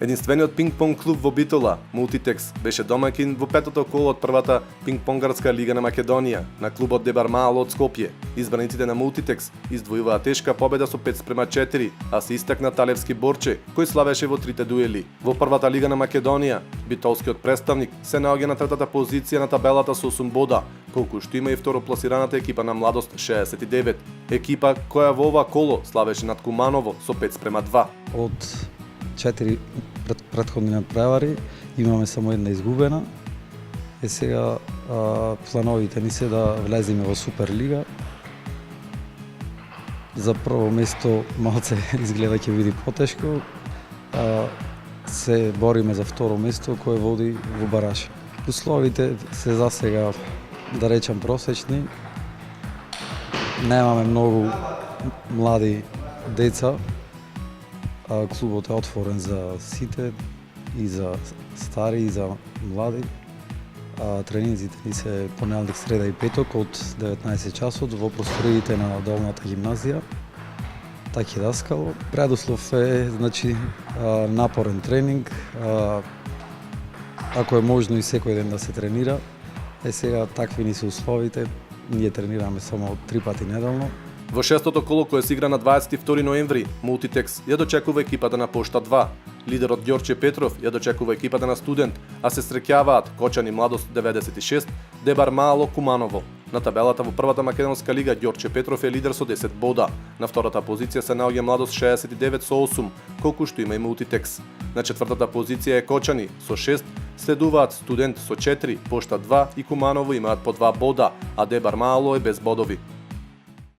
Единствениот пинг-понг клуб во Битола, Мултитекс, беше домаќин во петото коло од првата пинг-понгарска лига на Македонија, на клубот Дебар Маало од Скопје. Избраниците на Мултитекс издвојуваа тешка победа со 5:4, а се истакна Талевски Борче, кој славеше во трите дуели. Во првата лига на Македонија, битолскиот представник се наоѓа на третата позиција на табелата со 8 бода, колку што има и второпласираната екипа на Младост 69, екипа која во ова коло славеше над Куманово со 5:2. Од 4 претходни надпревари имаме само една изгубена. Сега плановите ни се да влеземе во Суперлига. За прво место малце изгледа ќе биде потешко. Се бориме за второ место кое води во бараж. Условите се за сега, да речам, просечни. Немаме многу млади деца. Клубот е отворен за сите, и за стари, и за млади. Тренинзите ни се понеделник, среда и петок од 19 часот во просториите на долната гимназија. Таки даскало. Предуслов е, значи, напорен тренинг. Ако е можно и секој ден да се тренира. Сега такви ни се условите. Ние тренираме само 3 пати неделно. Во шестото коло кое се игра на 22 ноември, Мултитекс ја дочекува екипата на Пошта 2. Лидерот Ѓорче Петров ја дочекува екипата на Студент, а се среќаваат Кочани Младост 96, Дебар Маало Куманово. На табелата во првата македонска лига Ѓорче Петров е лидер со 10 бода. На втората позиција се наоѓа Младост 69 со 8, колку што има и Мултитекс. На четвртата позиција е Кочани со 6, следуваат Студент со 4, Пошта 2 и Куманово имаат по 2 бода, а Дебар Маало е без бодови.